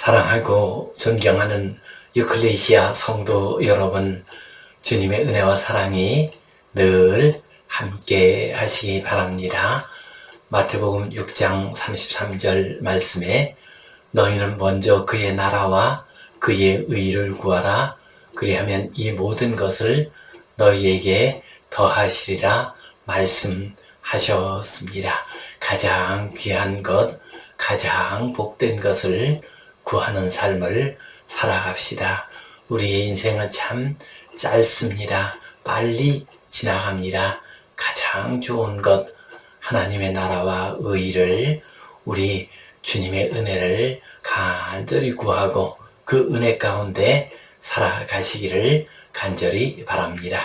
사랑하고 존경하는 유클레시아 성도 여러분, 주님의 은혜와 사랑이 늘 함께 하시기 바랍니다. 마태복음 6장 33절 말씀에 너희는 먼저 그의 나라와 그의 의를 구하라. 그리하면 이 모든 것을 너희에게 더하시리라 말씀하셨습니다. 가장 귀한 것, 가장 복된 것을 구하는 삶을 살아갑시다. 우리의 인생은 참 짧습니다. 빨리 지나갑니다. 가장 좋은 것, 하나님의 나라와 의를, 우리 주님의 은혜를 간절히 구하고 그 은혜 가운데 살아가시기를 간절히 바랍니다.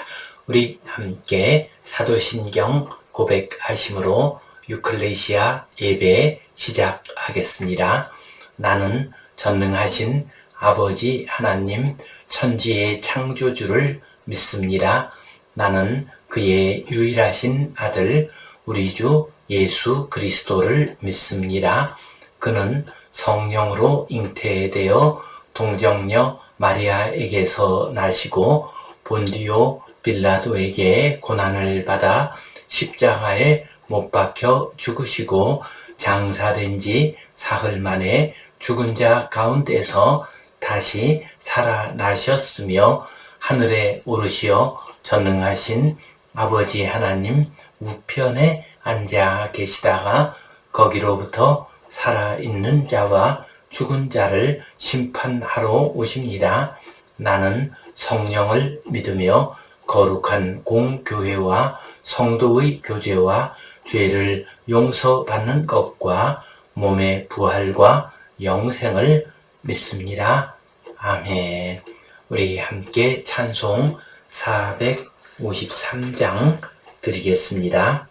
우리 함께 사도신경 고백하심으로 유클레시아 예배 시작하겠습니다. 나는 전능하신 아버지 하나님 천지의 창조주를 믿습니다. 나는 그의 유일하신 아들 우리 주 예수 그리스도를 믿습니다. 그는 성령으로 잉태되어 동정녀 마리아에게서 나시고 본디오 빌라도에게 고난을 받아 십자가에 못 박혀 죽으시고 장사된 지 사흘 만에 죽은 자 가운데서 다시 살아나셨으며 하늘에 오르시어 전능하신 아버지 하나님 우편에 앉아 계시다가 거기로부터 살아있는 자와 죽은 자를 심판하러 오십니다. 나는 성령을 믿으며 거룩한 공교회와 성도의 교제와 죄를 용서받는 것과 몸의 부활과 영생을 믿습니다. 아멘. 우리 함께 찬송 453장 드리겠습니다.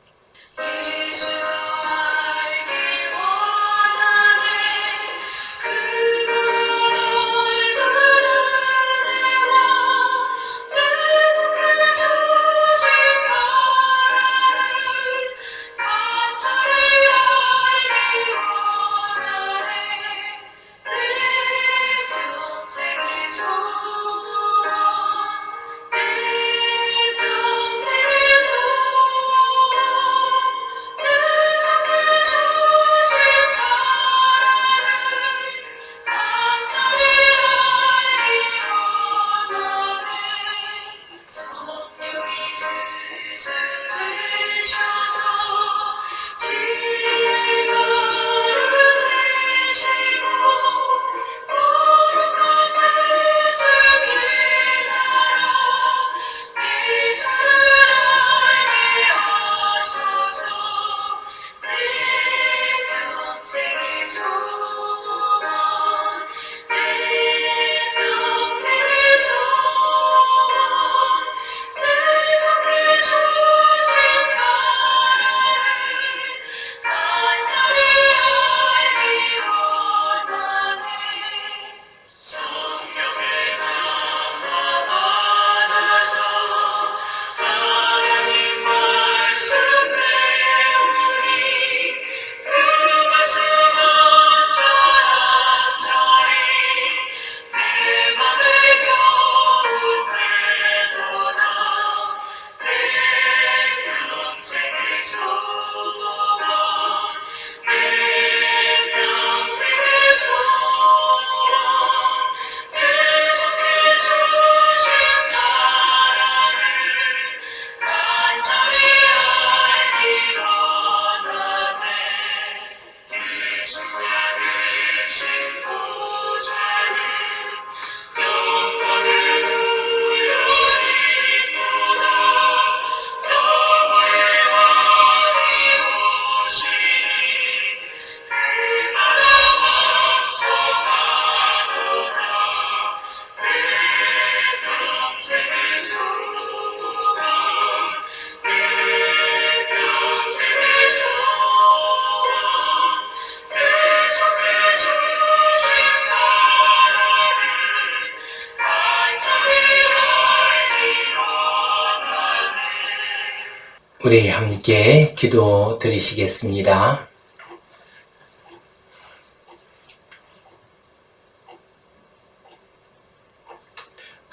우리 함께 기도 드리시겠습니다.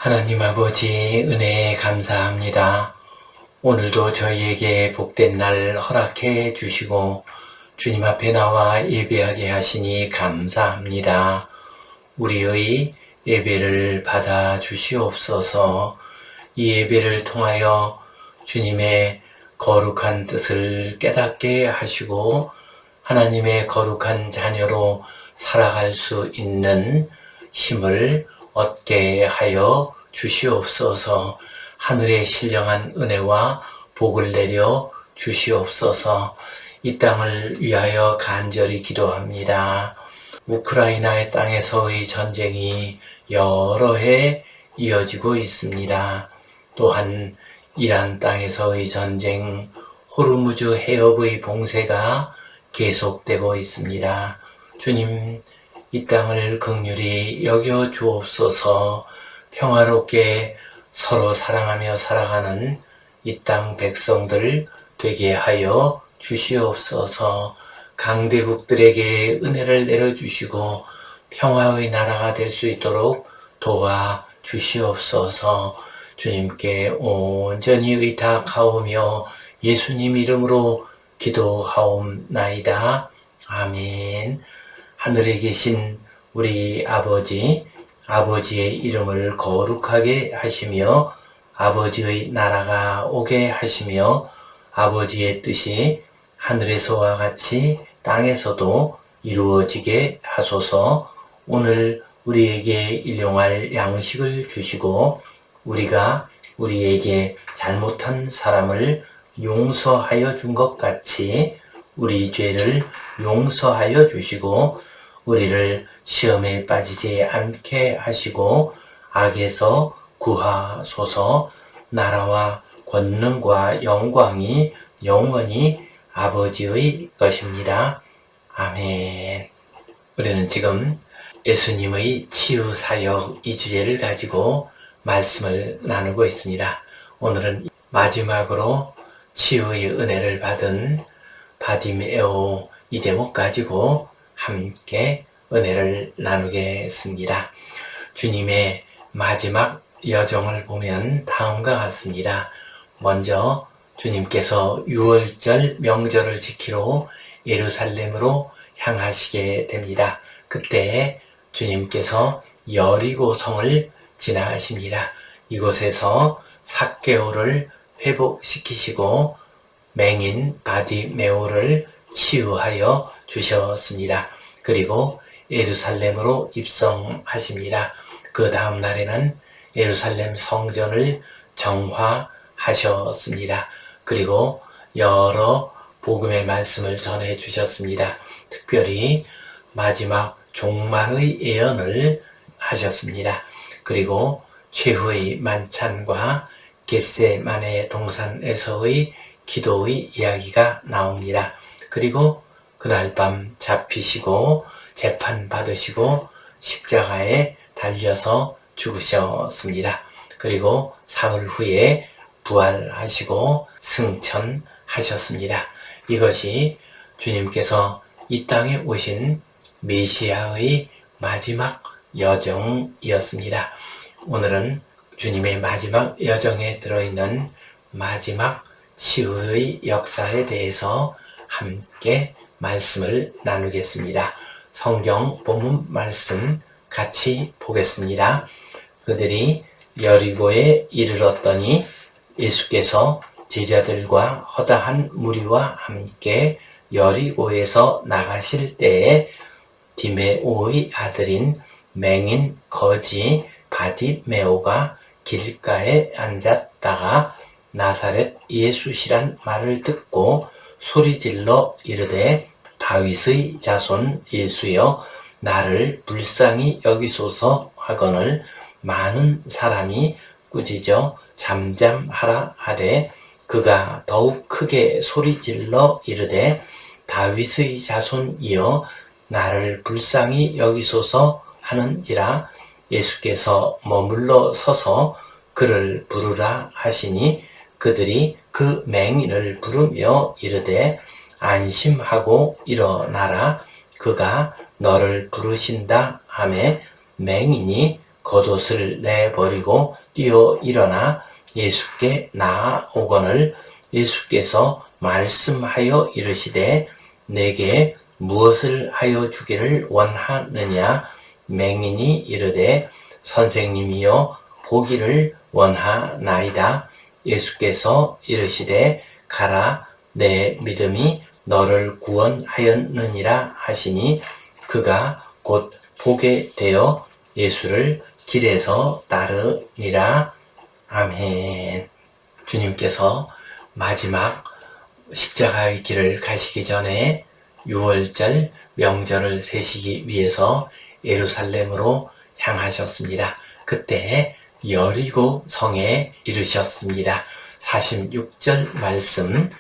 하나님 아버지 은혜에 감사합니다. 오늘도 저희에게 복된 날 허락해 주시고 주님 앞에 나와 예배하게 하시니 감사합니다. 우리의 예배를 받아 주시옵소서. 이 예배를 통하여 주님의 거룩한 뜻을 깨닫게 하시고 하나님의 거룩한 자녀로 살아갈 수 있는 힘을 얻게 하여 주시옵소서. 하늘의 신령한 은혜와 복을 내려 주시옵소서. 이 땅을 위하여 간절히 기도합니다. 우크라이나의 땅에서의 전쟁이 여러 해 이어지고 있습니다. 또한 이란 땅에서의 전쟁, 호르무즈 해협의 봉쇄가 계속되고 있습니다. 주님, 이 땅을 긍휼히 여겨 주옵소서. 평화롭게 서로 사랑하며 살아가는 이 땅 백성들 되게 하여 주시옵소서. 강대국들에게 은혜를 내려주시고 평화의 나라가 될 수 있도록 도와 주시옵소서. 주님께 온전히 의탁하오며 예수님 이름으로 기도하옵나이다. 아멘. 하늘에 계신 우리 아버지, 아버지의 이름을 거룩하게 하시며 아버지의 나라가 오게 하시며 아버지의 뜻이 하늘에서와 같이 땅에서도 이루어지게 하소서. 오늘 우리에게 일용할 양식을 주시고 우리가 우리에게 잘못한 사람을 용서하여 준 것 같이 우리 죄를 용서하여 주시고 우리를 시험에 빠지지 않게 하시고 악에서 구하소서. 나라와 권능과 영광이 영원히 아버지의 것입니다. 아멘. 우리는 지금 예수님의 치유사역 이 주제를 가지고 말씀을 나누고 있습니다. 오늘은 마지막으로 치유의 은혜를 받은 바디메오 이 제목 가지고 함께 은혜를 나누겠습니다. 주님의 마지막 여정을 보면 다음과 같습니다. 먼저 주님께서 유월절 명절을 지키러 예루살렘으로 향하시게 됩니다. 그때 주님께서 여리고성을 지나가십니다. 이곳에서 삭개오를 회복시키시고 맹인 바디메오를 치유하여 주셨습니다. 그리고 예루살렘으로 입성하십니다. 그 다음 날에는 예루살렘 성전을 정화하셨습니다. 그리고 여러 복음의 말씀을 전해 주셨습니다. 특별히 마지막 종말의 예언을 하셨습니다. 그리고 최후의 만찬과 겟세마네 동산에서의 기도의 이야기가 나옵니다. 그리고 그날 밤 잡히시고 재판받으시고 십자가에 달려서 죽으셨습니다. 그리고 사흘 후에 부활하시고 승천하셨습니다. 이것이 주님께서 이 땅에 오신 메시아의 마지막 여정이었습니다. 오늘은 주님의 마지막 여정에 들어있는 마지막 치유의 역사에 대해서 함께 말씀을 나누겠습니다. 성경 본문 말씀 같이 보겠습니다. 그들이 여리고에 이르렀더니 예수께서 제자들과 허다한 무리와 함께 여리고에서 나가실 때에 디메오의 아들인 맹인 거지 바디메오가 길가에 앉았다가 나사렛 예수시란 말을 듣고 소리질러 이르되 다윗의 자손 예수여 나를 불쌍히 여기소서 하거늘 많은 사람이 꾸짖어 잠잠하라 하되 그가 더욱 크게 소리질러 이르되 다윗의 자손이여 나를 불쌍히 여기소서 하는지라. 예수께서 머물러 서서 그를 부르라 하시니 그들이 그 맹인을 부르며 이르되 안심하고 일어나라 그가 너를 부르신다 하매 맹인이 겉옷을 내버리고 뛰어 일어나 예수께 나아오거늘 예수께서 말씀하여 이르시되 내게 무엇을 하여 주기를 원하느냐. 맹인이 이르되 선생님이여 보기를 원하나이다. 예수께서 이르시되 가라, 내 믿음이 너를 구원하였느니라 하시니 그가 곧 보게 되어 예수를 길에서 따르니라. 아멘. 주님께서 마지막 십자가의 길을 가시기 전에 6월절 명절을 세시기 위해서 예루살렘으로 향하셨습니다. 그때 여리고 성에 이르셨습니다. 46절 말씀,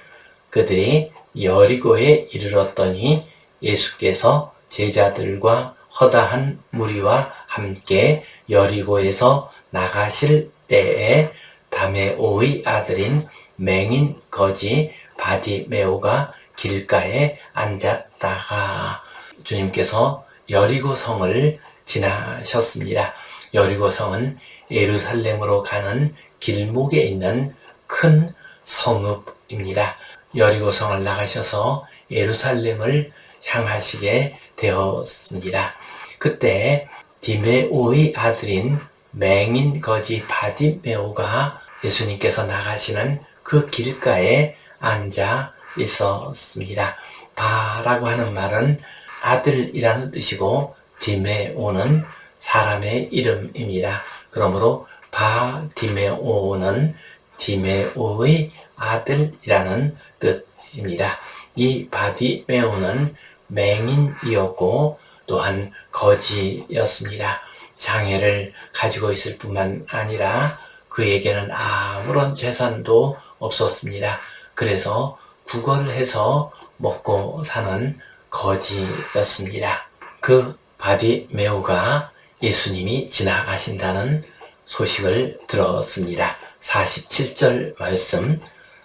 그들이 여리고에 이르렀더니 예수께서 제자들과 허다한 무리와 함께 여리고에서 나가실 때에 다메오의 아들인 맹인 거지 바디메오가 길가에 앉았다가 주님께서 여리고 성을 지나셨습니다. 여리고 성은 예루살렘으로 가는 길목에 있는 큰 성읍입니다. 여리고 성을 나가셔서 예루살렘을 향하시게 되었습니다. 그때 디메오의 아들인 맹인 거지 바디메오가 예수님께서 나가시는 그 길가에 앉아 있었습니다. 바라고 하는 말은 아들이라는 뜻이고 디메오는 사람의 이름입니다. 그러므로 바디메오는 디메오의 아들이라는 뜻입니다. 이 바디메오는 맹인이었고 또한 거지였습니다. 장애를 가지고 있을 뿐만 아니라 그에게는 아무런 재산도 없었습니다. 그래서 구걸해서 먹고 사는 거지였습니다. 그 바디메오가 예수님이 지나가신다는 소식을 들었습니다. 47절 말씀,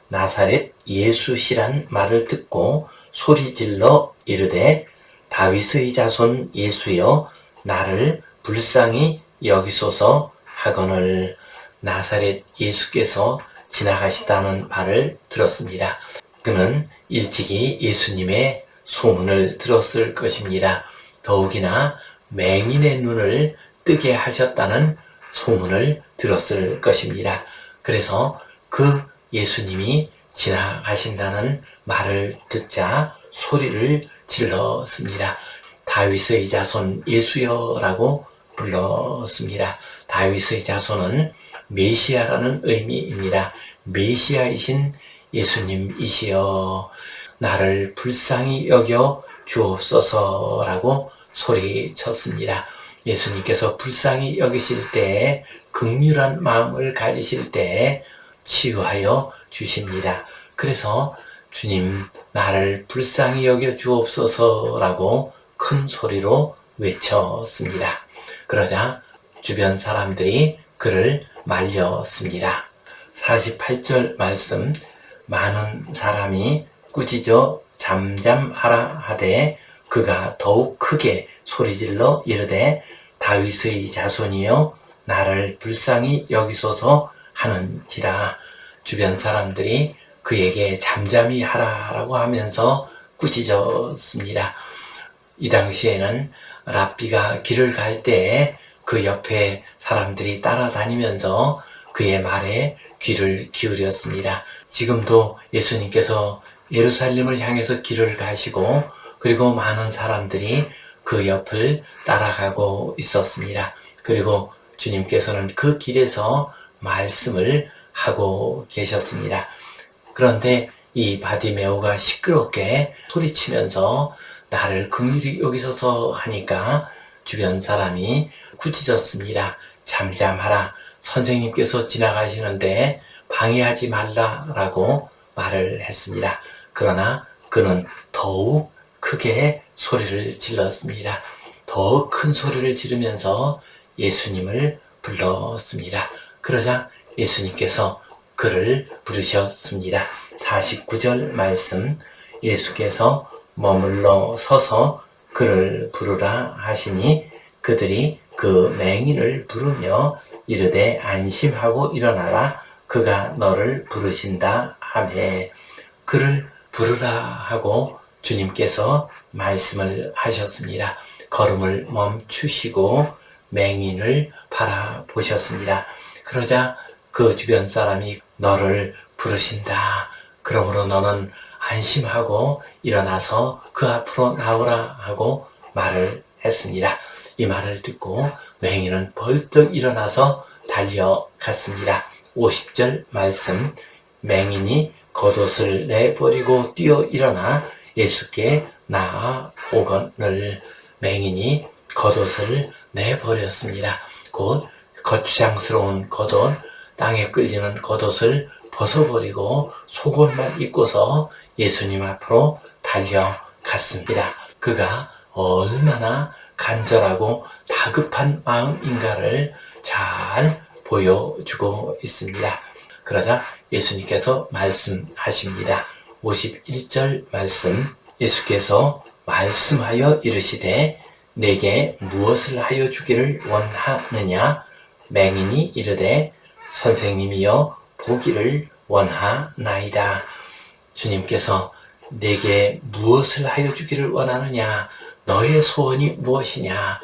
나사렛 예수시란 말을 듣고 소리질러 이르되 다윗의 자손 예수여 나를 불쌍히 여기소서 하거늘. 나사렛 예수께서 지나가시다는 말을 들었습니다. 그는 일찍이 예수님의 소문을 들었을 것입니다. 더욱이나 맹인의 눈을 뜨게 하셨다는 소문을 들었을 것입니다. 그래서 그 예수님이 지나가신다는 말을 듣자 소리를 질렀습니다. 다윗의 자손 예수여라고 불렀습니다. 다윗의 자손은 메시아라는 의미입니다. 메시아이신 예수님이시여 나를 불쌍히 여겨 주옵소서라고 소리쳤습니다. 예수님께서 불쌍히 여기실 때에 긍휼한 마음을 가지실 때에 치유하여 주십니다. 그래서 주님 나를 불쌍히 여겨 주옵소서라고 큰 소리로 외쳤습니다. 그러자 주변 사람들이 그를 말렸습니다. 48절 말씀, 많은 사람이 꾸짖어 잠잠하라 하되 그가 더욱 크게 소리질러 이르되 다윗의 자손이여 나를 불쌍히 여기소서 하는지라. 주변 사람들이 그에게 잠잠히 하라라고 하면서 꾸짖었습니다. 이 당시에는 랍비가 길을 갈 때에 그 옆에 사람들이 따라다니면서 그의 말에 귀를 기울였습니다. 지금도 예수님께서 예루살렘을 향해서 길을 가시고 그리고 많은 사람들이 그 옆을 따라가고 있었습니다. 그리고 주님께서는 그 길에서 말씀을 하고 계셨습니다. 그런데 이 바디메오가 시끄럽게 소리치면서 나를 긍휼히 여기소서 하니까 주변 사람이 꾸짖었습니다. 잠잠하라. 선생님께서 지나가시는데 방해하지 말라라고 말을 했습니다. 그러나 그는 더욱 크게 소리를 질렀습니다. 더 큰 소리를 지르면서 예수님을 불렀습니다. 그러자 예수님께서 그를 부르셨습니다. 49절 말씀, 예수께서 머물러 서서 그를 부르라 하시니 그들이 그 맹인을 부르며 이르되 안심하고 일어나라. 그가 너를 부르신다 하매 그를 부르라 하고 주님께서 말씀을 하셨습니다. 걸음을 멈추시고 맹인을 바라보셨습니다. 그러자 그 주변 사람이 너를 부르신다. 그러므로 너는 안심하고 일어나서 그 앞으로 나오라 하고 말을 했습니다. 이 말을 듣고 맹인은 벌떡 일어나서 달려갔습니다. 50절 말씀, 맹인이 겉옷을 내버리고 뛰어 일어나 예수께 나아오거늘. 맹인이 겉옷을 내버렸습니다. 곧 거추장스러운 겉옷, 땅에 끌리는 겉옷을 벗어버리고 속옷만 입고서 예수님 앞으로 달려갔습니다. 그가 얼마나 간절하고 다급한 마음인가를 잘 보여주고 있습니다. 그러자 예수님께서 말씀하십니다. 51절 말씀, 예수께서 말씀하여 이르시되 내게 무엇을 하여 주기를 원하느냐? 맹인이 이르되 선생님이여 보기를 원하나이다. 주님께서 내게 무엇을 하여 주기를 원하느냐? 너의 소원이 무엇이냐?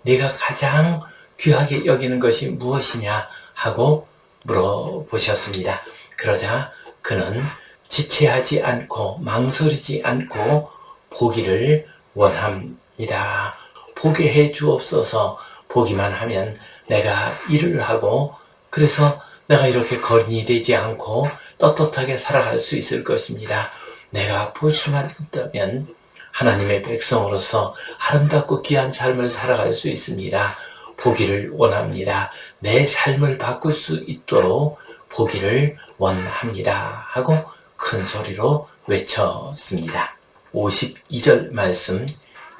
네가 가장 귀하게 여기는 것이 무엇이냐? 하고 물어보셨습니다. 그러자 그는 지체하지 않고 망설이지 않고 보기를 원합니다. 보게 해 주옵소서. 보기만 하면 내가 일을 하고 그래서 내가 이렇게 거린이 되지 않고 떳떳하게 살아갈 수 있을 것입니다. 내가 볼 수만 있다면 하나님의 백성으로서 아름답고 귀한 삶을 살아갈 수 있습니다. 보기를 원합니다. 내 삶을 바꿀 수 있도록 보기를 원합니다. 하고 큰 소리로 외쳤습니다. 52절 말씀,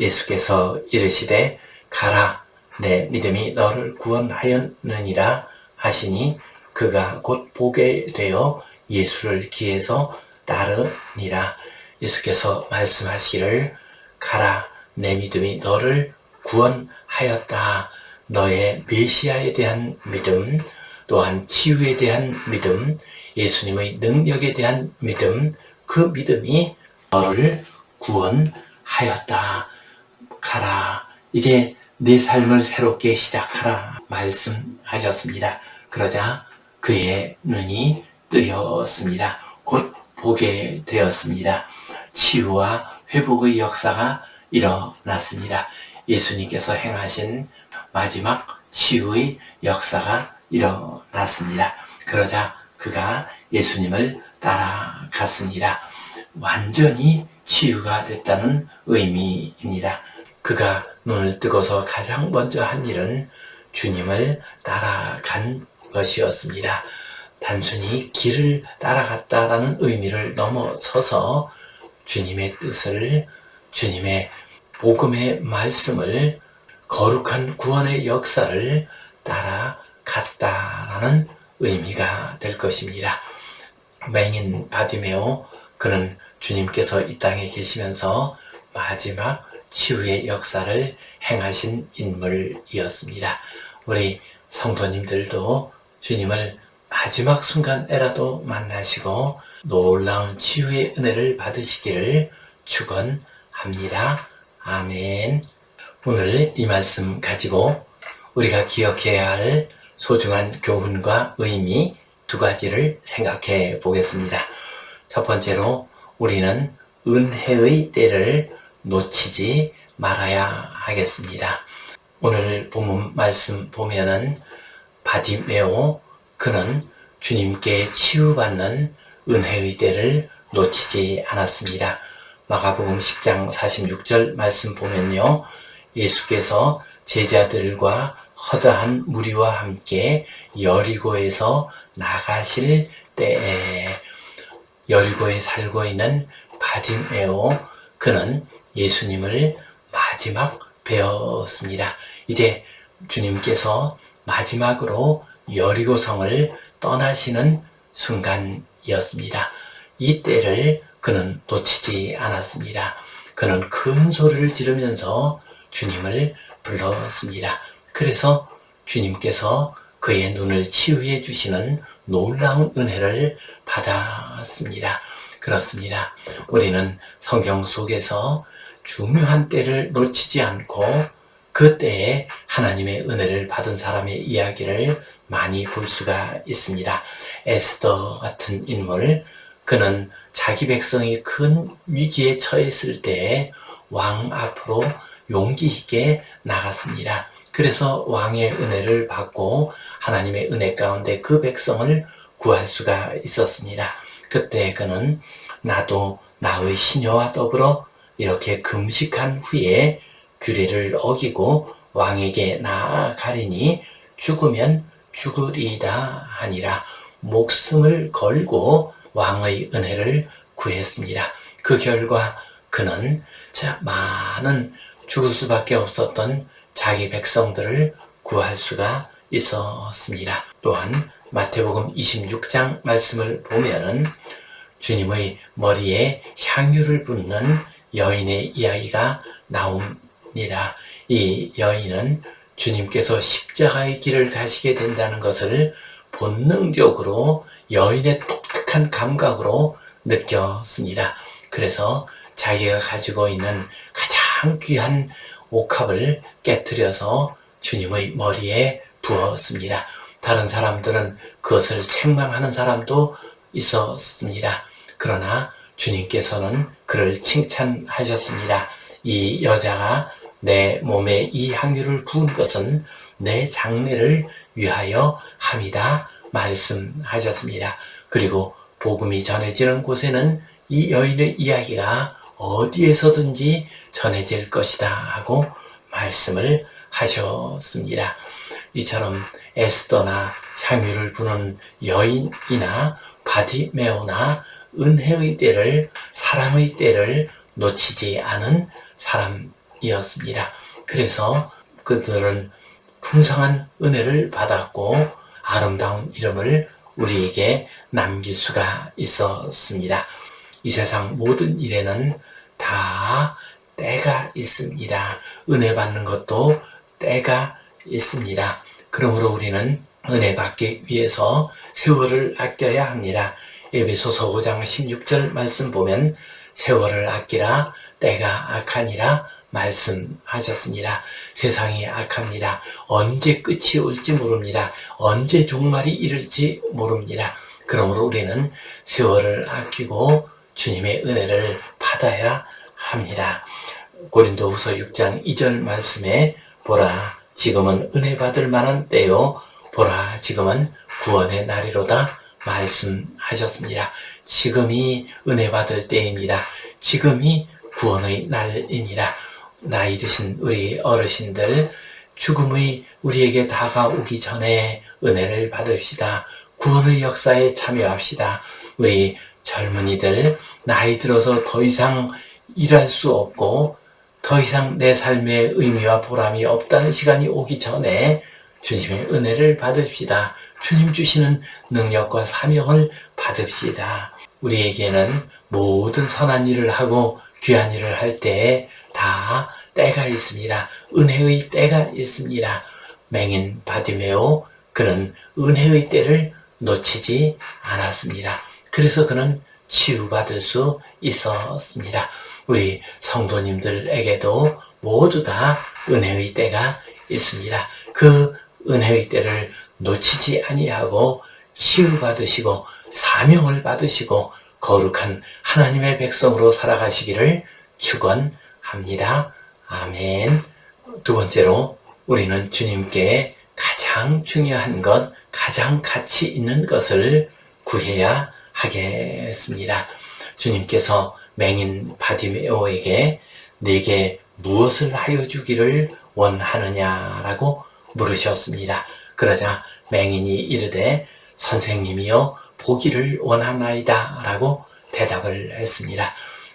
예수께서 이르시되 가라, 내 믿음이 너를 구원하였느니라 하시니 그가 곧 보게 되어 예수를 기에서 따르니라. 예수께서 말씀하시기를 가라, 내 믿음이 너를 구원하였다. 너의 메시아에 대한 믿음, 또한 치유에 대한 믿음, 예수님의 능력에 대한 믿음, 그 믿음이 너를 구원하였다. 가라, 이제 내 삶을 새롭게 시작하라 말씀하셨습니다. 그러자 그의 눈이 뜨였습니다. 곧 보게 되었습니다. 치유와 회복의 역사가 일어났습니다. 예수님께서 행하신 마지막 치유의 역사가 일어났습니다. 그러자 그가 예수님을 따라갔습니다. 완전히 치유가 됐다는 의미입니다. 그가 눈을 뜨고서 가장 먼저 한 일은 주님을 따라간 것이었습니다. 단순히 길을 따라갔다라는 의미를 넘어서서 주님의 뜻을, 주님의 복음의 말씀을, 거룩한 구원의 역사를 따라갔다라는 의미가 될 것입니다. 맹인 바디메오, 그는 주님께서 이 땅에 계시면서 마지막 치유의 역사를 행하신 인물이었습니다. 우리 성도님들도 주님을 마지막 순간에라도 만나시고 놀라운 치유의 은혜를 받으시기를 축원합니다. 아멘. 오늘 이 말씀 가지고 우리가 기억해야 할 소중한 교훈과 의미 두 가지를 생각해 보겠습니다. 첫 번째로 우리는 은혜의 때를 놓치지 말아야 하겠습니다. 오늘 본문 말씀 보면은 바디메오, 그는 주님께 치유받는 은혜의 때를 놓치지 않았습니다. 마가복음 10장 46절 말씀 보면요, 예수께서 제자들과 허다한 무리와 함께 여리고에서 나가실 때에, 여리고에 살고 있는 바디메오, 그는 예수님을 마지막 뵈었습니다. 이제 주님께서 마지막으로 여리고성을 떠나시는 순간이었습니다. 이 때를 그는 놓치지 않았습니다. 그는 큰 소리를 지르면서 주님을 불렀습니다. 그래서 주님께서 그의 눈을 치유해 주시는 놀라운 은혜를 받았습니다. 그렇습니다. 우리는 성경 속에서 중요한 때를 놓치지 않고 그 때에 하나님의 은혜를 받은 사람의 이야기를 많이 볼 수가 있습니다. 에스더 같은 인물, 그는 자기 백성이 큰 위기에 처했을 때에 왕 앞으로 용기 있게 나갔습니다. 그래서 왕의 은혜를 받고 하나님의 은혜 가운데 그 백성을 구할 수가 있었습니다. 그때 그는 나도 나의 시녀와 더불어 이렇게 금식한 후에 규례를 어기고 왕에게 나아가리니 죽으면 죽으리이다 하니라 목숨을 걸고 왕의 은혜를 구했습니다. 그 결과 그는 많은 죽을 수밖에 없었던 자기 백성들을 구할 수가 있었습니다. 또한 마태복음 26장 말씀을 보면은 주님의 머리에 향유를 붓는 여인의 이야기가 나옵니다. 이 여인은 주님께서 십자가의 길을 가시게 된다는 것을 본능적으로 여인의 독특한 감각으로 느꼈습니다. 그래서 자기가 가지고 있는 가장 귀한 옥합을 깨뜨려서 주님의 머리에 부었습니다. 다른 사람들은 그것을 책망하는 사람도 있었습니다. 그러나 주님께서는 그를 칭찬하셨습니다. 이 여자가 내 몸에 이 향유를 부은 것은 내 장래를 위하여 함이다 말씀하셨습니다. 그리고 복음이 전해지는 곳에는 이 여인의 이야기가 어디에서든지 전해질 것이다 하고 말씀을 하셨습니다. 이처럼 에스더나 향유를 부는 여인이나 바디메오나 은혜의 때를, 사랑의 때를 놓치지 않은 사람이었습니다. 그래서 그들은 풍성한 은혜를 받았고 아름다운 이름을 우리에게 남길 수가 있었습니다. 이 세상 모든 일에는 다 때가 있습니다. 은혜 받는 것도 때가 있습니다. 그러므로 우리는 은혜 받기 위해서 세월을 아껴야 합니다. 에베소서 5장 16절 말씀 보면 세월을 아끼라 때가 악하니라 말씀하셨습니다. 세상이 악합니다. 언제 끝이 올지 모릅니다. 언제 종말이 이를지 모릅니다. 그러므로 우리는 세월을 아끼고 주님의 은혜를 받아야 합니다. 고린도후서 6장 2절 말씀에 보라 지금은 은혜 받을 만한 때요 보라 지금은 구원의 날이로다 말씀하셨습니다. 지금이 은혜 받을 때입니다. 지금이 구원의 날입니다. 나이 드신 우리 어르신들 죽음의 우리에게 다가오기 전에 은혜를 받읍시다. 구원의 역사에 참여합시다. 우리 젊은이들 나이 들어서 더 이상 일할 수 없고 더 이상 내 삶의 의미와 보람이 없다는 시간이 오기 전에 주님의 은혜를 받읍시다. 주님 주시는 능력과 사명을 받읍시다. 우리에게는 모든 선한 일을 하고 귀한 일을 할 때에 다 때가 있습니다. 은혜의 때가 있습니다. 맹인 바디메오 그는 은혜의 때를 놓치지 않았습니다. 그래서 그는 치유받을 수 있었습니다. 우리 성도님들에게도 모두 다 은혜의 때가 있습니다. 그 은혜의 때를 놓치지 아니하고 치유받으시고 사명을 받으시고 거룩한 하나님의 백성으로 살아가시기를 축원합니다. 아멘. 두 번째로 우리는 주님께 가장 중요한 것, 가장 가치 있는 것을 구해야 하겠습니다. 주님께서 맹인 바디메오에게 네게 무엇을 하여 주기를 원하느냐라고 물으셨습니다. 그러자 맹인이 이르되 선생님이여 보기를 원하나이다 라고 대답을 했습니다.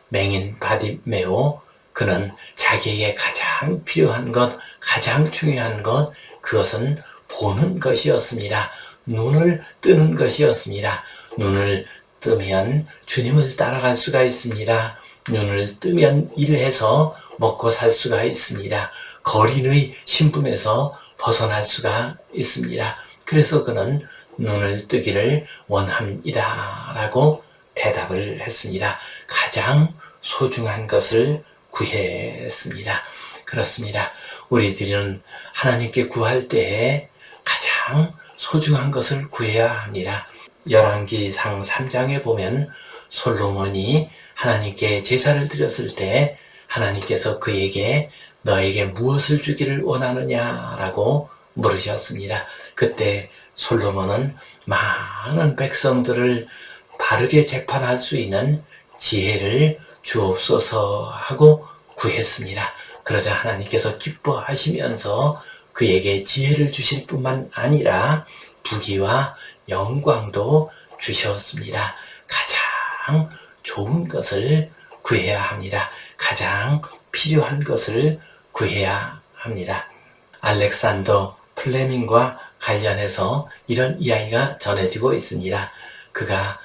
맹인 바디메오 그는 자기에게 가장 필요한 것, 가장 중요한 것 그것은 보는 것이었습니다. 눈을 뜨는 것이었습니다. 눈을 뜨면 주님을 따라갈 수가 있습니다. 눈을 뜨면 일해서 먹고 살 수가 있습니다. 거린의 신분에서 벗어날 수가 있습니다. 그래서 그는 눈을 뜨기를 원합니다 라고 대답을 했습니다. 가장 소중한 것을 구했습니다. 그렇습니다. 우리들은 하나님께 구할 때에 가장 소중한 것을 구해야 합니다. 열왕기상 3장에 보면 솔로몬이 하나님께 제사를 드렸을 때 하나님께서 그에게 너에게 무엇을 주기를 원하느냐라고 물으셨습니다. 그때 솔로몬은 많은 백성들을 바르게 재판할 수 있는 지혜를 주옵소서 하고 구했습니다. 그러자 하나님께서 기뻐하시면서 그에게 지혜를 주실 뿐만 아니라 부귀와 영광도 주셨습니다. 가장 좋은 것을 구해야 합니다. 가장 필요한 것을 구해야 합니다. 알렉산더 플레밍과 관련해서 이런 이야기가 전해지고 있습니다. 그가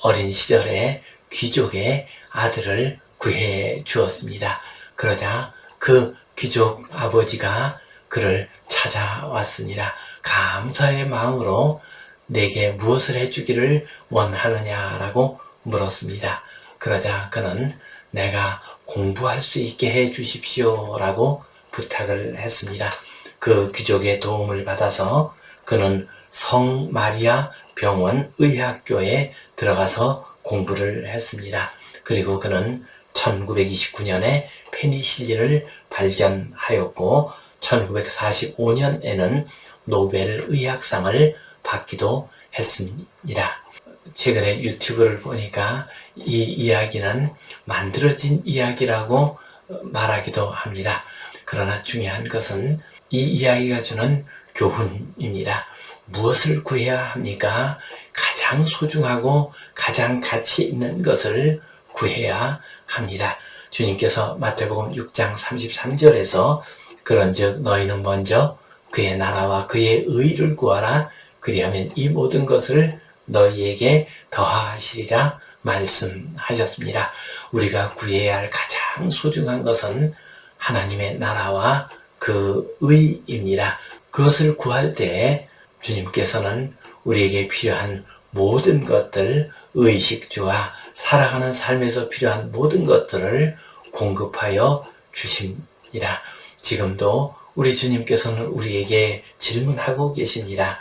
어린 시절에 귀족의 아들을 구해 주었습니다. 그러자 그 귀족 아버지가 그를 찾아왔습니다. 감사의 마음으로 내게 무엇을 해주기를 원하느냐라고 물었습니다. 그러자 그는 내가 공부할 수 있게 해 주십시오라고 부탁을 했습니다. 그 귀족의 도움을 받아서 그는 성 마리아 병원 의학교에 들어가서 공부를 했습니다. 그리고 그는 1929년에 페니실린을 발견하였고 1945년에는 노벨 의학상을 받기도 했습니다. 최근에 유튜브를 보니까 이 이야기는 만들어진 이야기라고 말하기도 합니다. 그러나 중요한 것은 이 이야기가 주는 교훈입니다. 무엇을 구해야 합니까? 가장 소중하고 가장 가치 있는 것을 구해야 합니다. 주님께서 마태복음 6장 33절에서 그런즉 너희는 먼저 그의 나라와 그의 의를 구하라. 그리하면 이 모든 것을 너희에게 더하시리라 말씀하셨습니다. 우리가 구해야 할 가장 소중한 것은 하나님의 나라와 그 의입니다. 그것을 구할 때 주님께서는 우리에게 필요한 모든 것들, 의식주와 살아가는 삶에서 필요한 모든 것들을 공급하여 주십니다. 지금도 우리 주님께서는 우리에게 질문하고 계십니다.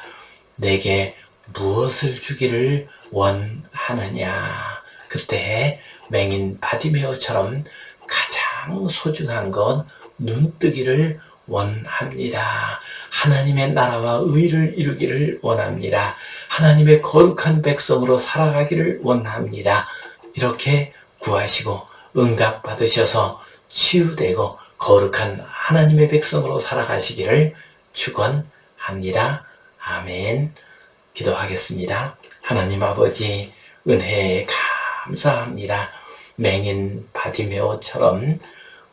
내게 무엇을 주기를 원하느냐? 그때 맹인 바디메오처럼 가장 소중한 건 눈뜨기를 원합니다. 하나님의 나라와 의를 이루기를 원합니다. 하나님의 거룩한 백성으로 살아가기를 원합니다. 이렇게 구하시고 응답받으셔서 치유되고 거룩한 하나님의 백성으로 살아가시기를 축원합니다. 아멘. 기도하겠습니다. 하나님 아버지 은혜에 감사합니다. 맹인 바디메오처럼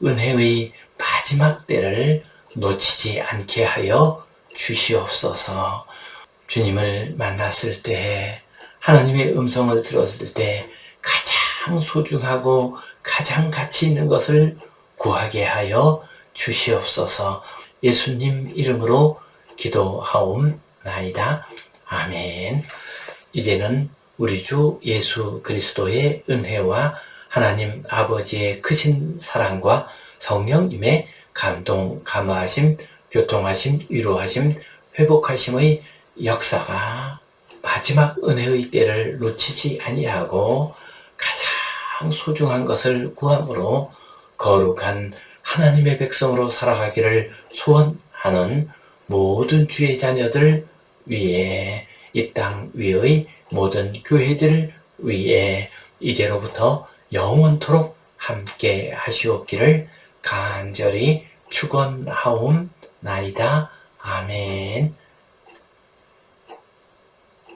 은혜의 마지막 때를 놓치지 않게 하여 주시옵소서. 주님을 만났을 때, 하나님의 음성을 들었을 때 가장 소중하고 가장 가치 있는 것을 구하게 하여 주시옵소서. 예수님 이름으로 기도하옵나이다. 아멘. 이제는 우리 주 예수 그리스도의 은혜와 하나님 아버지의 크신 사랑과 성령님의 감동, 감화하심, 교통하심, 위로하심, 회복하심의 역사가 마지막 은혜의 때를 놓치지 아니하고 가장 소중한 것을 구함으로 거룩한 하나님의 백성으로 살아가기를 소원하는 모든 주의 자녀들 위에, 이 땅 위의 모든 교회들 위에 이제로부터 영원토록 함께 하시옵기를 간절히 축원하옵나이다. 아멘.